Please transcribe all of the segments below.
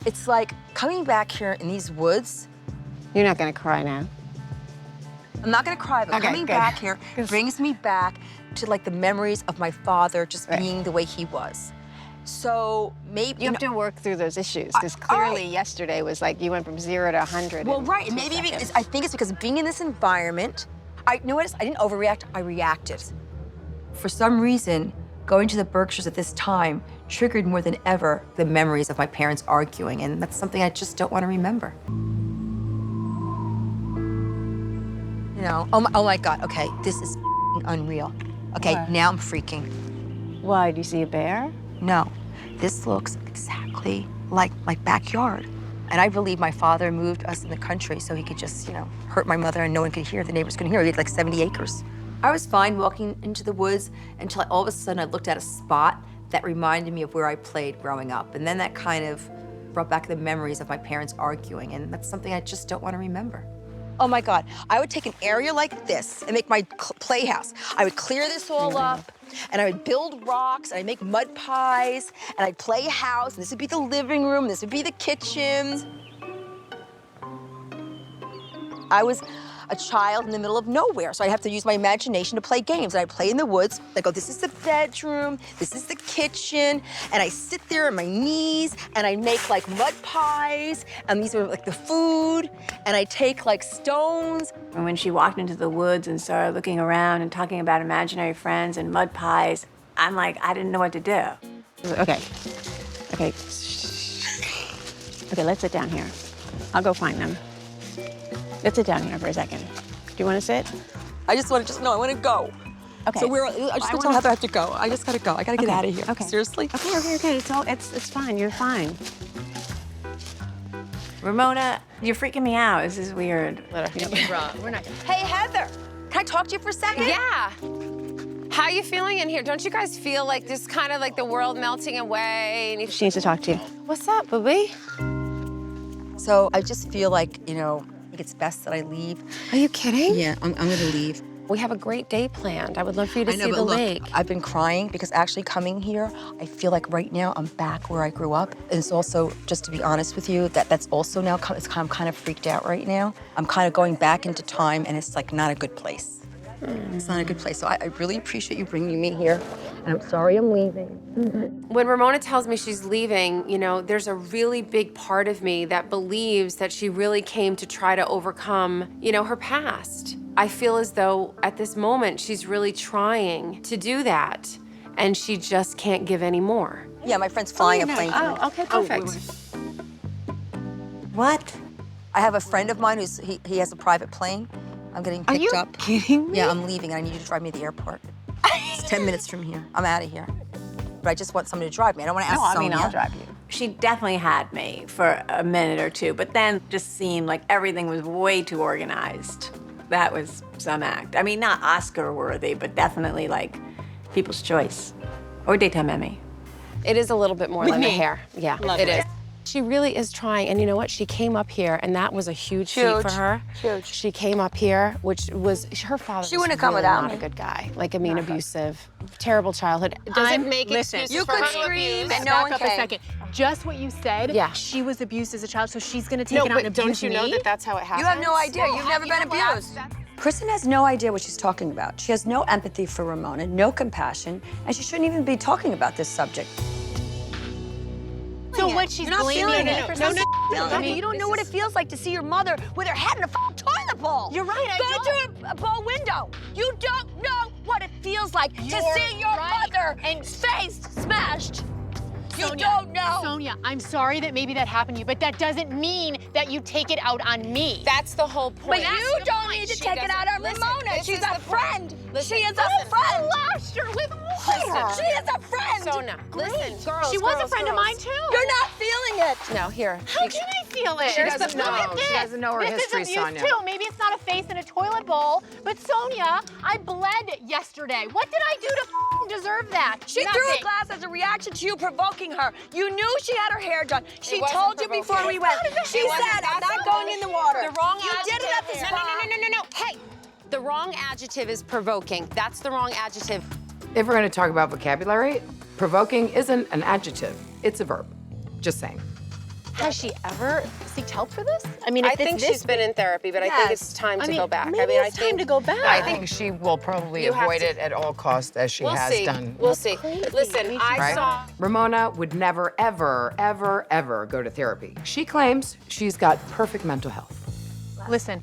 It's like coming back here in these woods. You're not gonna cry now. I'm not gonna cry, but Okay, coming good. back here brings me back to like the memories of my father just being the way he was. So maybe You have to work through those issues, because clearly yesterday was like you went from 0 to 100. Well, in right, and 2 maybe seconds. I think it's because being in this environment, I didn't overreact, I reacted. For some reason, going to the Berkshires at this time triggered more than ever the memories of my parents arguing, and that's something I just don't want to remember. You know, oh my God, okay, this is unreal. Okay, What? now I'm freaking. Why, do you see a bear? No, this looks exactly like my backyard. And I believe my father moved us in the country so he could just, hurt my mother and no one could hear, the neighbors couldn't hear. He had like 70 acres. I was fine walking into the woods until all of a sudden I looked at a spot that reminded me of where I played growing up. And then that kind of brought back the memories of my parents arguing, and that's something I just don't want to remember. Oh my God, I would take an area like this and make my playhouse. I would clear this all up, and I would build rocks, and I'd make mud pies, and I'd play house, and this would be the living room, this would be the kitchen. I was a child in the middle of nowhere, so I'd have to use my imagination to play games. And I'd play in the woods. I'd go, this is the bedroom, this is the kitchen, and I sit there on my knees, and I make like mud pies, and these were like the food, and I take like stones. And when she walked into the woods and started looking around and talking about imaginary friends and mud pies, I'm like, I didn't know what to do. Okay. Okay, let's sit down here. I'll go find them. Let's sit down here for a second. Do you want to sit? I want to go. Okay. So I'm just gonna tell Heather I have to go. I just gotta go. I gotta get out of here. Okay. Seriously? Okay. It's fine. You're fine. Ramona, you're freaking me out. This is weird. We're not. Hey, Heather, can I talk to you for a second? Yeah. How you feeling in here? Don't you guys feel like this kind of like the world melting away? And She needs to talk to you. What's up, booby? So I just feel like, I think it's best that I leave. Are you kidding? Yeah, I'm gonna leave. We have a great day planned. I would love for you to see the lake. I've been crying because actually coming here, I feel like right now I'm back where I grew up. And it's also, just to be honest with you, that's also now, I'm kind of freaked out right now. I'm kind of going back into time, and it's like not a good place. It's not a good place. So I really appreciate you bringing me here. And I'm sorry I'm leaving. When Ramona tells me she's leaving, there's a really big part of me that believes that she really came to try to overcome, her past. I feel as though at this moment she's really trying to do that, and she just can't give any more. Yeah, my friend's flying a plane for me. Oh, okay, perfect. What? I have a friend of mine he has a private plane. I'm getting picked up. Kidding me? Yeah, I'm leaving, and I need you to drive me to the airport. It's 10 minutes from here. I'm out of here. But I just want someone to drive me. I don't want to ask Sonia. I'll drive you. She definitely had me for a minute or two, but then just seemed like everything was way too organized. That was some act. I mean, not Oscar-worthy, but definitely like People's Choice or Daytime Emmy. It is a little bit more than the hair. Yeah, Lovely. it is. She really is trying, and you know what? She came up here, and that was a huge feat for her. Huge. She came up here, which was her father. She was wouldn't have come really without not me. a good guy. Like, abusive, terrible childhood. Doesn't make excuses You for could her to scream, abuse. and no Back one up a came. second. Just what you said, Yeah. she was abused as a child, so she's gonna take it out and abuse don't you know me? that that's how it happens? You have no idea. You've never been abused. Kristen has no idea what she's talking about. She has no empathy for Ramona, no compassion, and she shouldn't even be talking about this subject. So what she's You're not blaming feeling me it. for No, something? I mean, you don't know what it feels like to see your mother with her head in a toilet bowl. You're right, I Go through a bow window. You don't know what it feels like to see your mother and face smashed. You don't know. Sonia, I'm sorry that maybe that happened to you, but that doesn't mean that you take it out on me. That's the whole point. But you don't need to take it out on Ramona. She's a friend. She is a friend. Lashed her with water. She is a friend. Sona, listen. Girls, She was a girls, friend of girls. mine too. You're not feeling it. No, here. How can I feel it? She doesn't Look know. at this. She doesn't know her this history, is abuse Sonia. too. Maybe it's not a face in a toilet bowl, but Sonia, I bled yesterday. What did I do to deserve that? She threw a Nothing. glass as a reaction to you provoking her. You knew she had her hair done. She wasn't told you before provoking. we went. She It wasn't. said, I'm That's not the going in the water. The wrong You adjective. did it at the spa. No. Hey, the wrong adjective is provoking. That's the wrong adjective. If we're going to talk about vocabulary, provoking isn't an adjective, it's a verb. Just saying. Has she ever sought help for this? I mean, I if it's think this she's been in therapy, but I think Yes. it's time I to mean, go back. maybe I mean, it's time to go back. I think she will probably You have avoid to- it at all costs, as she We'll has see. done. We'll see. Listen, Me I Right? saw. Ramona would never, ever, ever, ever go to therapy. She claims she's got perfect mental health. Listen,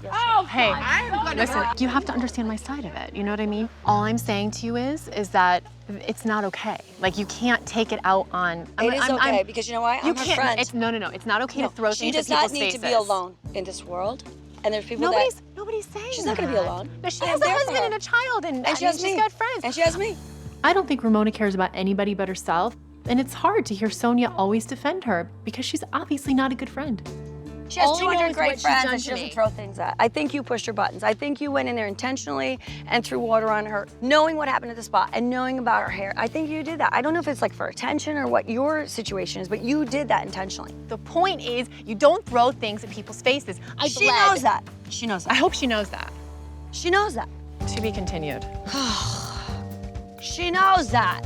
hey, listen, you have to understand my side of it. You know what I mean? All I'm saying to you is that it's not okay. Like, you can't take it out on. It is okay, because you know why? You I'm her can't. friend. It's, no. It's not okay to throw She things does at people's not need faces. to be alone in this world. And there's people Nobody's saying She's not gonna be that. alone. No, she I'm has a there for husband her. and a child, and And she has me. she's got friends. And she has me. I don't think Ramona cares about anybody but herself, and it's hard to hear Sonia always defend her because she's obviously not a good friend. She has All I know 200 is great what she's friends done and she to doesn't me. throw things at. I think you pushed her buttons. I think you went in there intentionally and threw water on her, knowing what happened at the spot and knowing about her hair. I think you did that. I don't know if it's like for attention or what your situation is, but you did that intentionally. The point is, you don't throw things at people's faces. She knows that. She knows I that. hope she knows that. She knows that. To be continued. She knows that.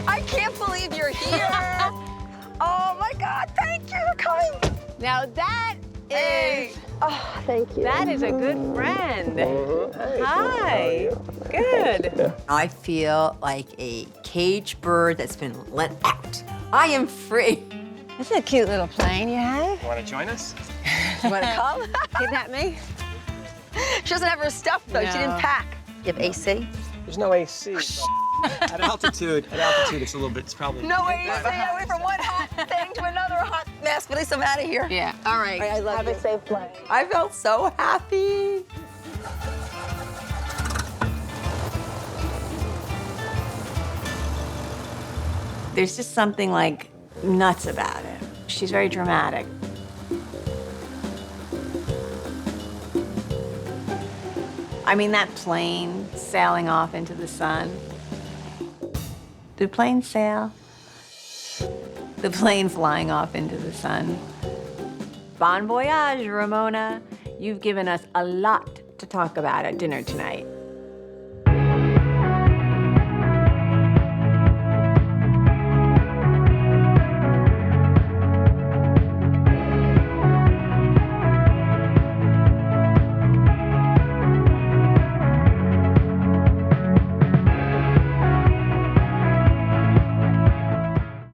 I can't believe you're here. Oh my God, thank you for coming. Now that is, Hey. Oh, thank you. that is a good friend. Hi, good. I feel like a caged bird that's been let out. I am free. That's a cute little plane you have. Want to join us? You want to come? Kidnap me? She doesn't have her stuff, though. She didn't pack. You have AC? There's no AC. At altitude, it's a little bit, it's probably. No AC. I went from one hot thing to another hot mess. But at least I'm out of here. Yeah. All right. I love have you. a safe flight. I felt so happy. There's just something like nuts about it. She's very dramatic. I mean, that plane sailing off into the sun. Do planes sail? The plane flying off into the sun. Bon voyage, Ramona. You've given us a lot to talk about at dinner tonight.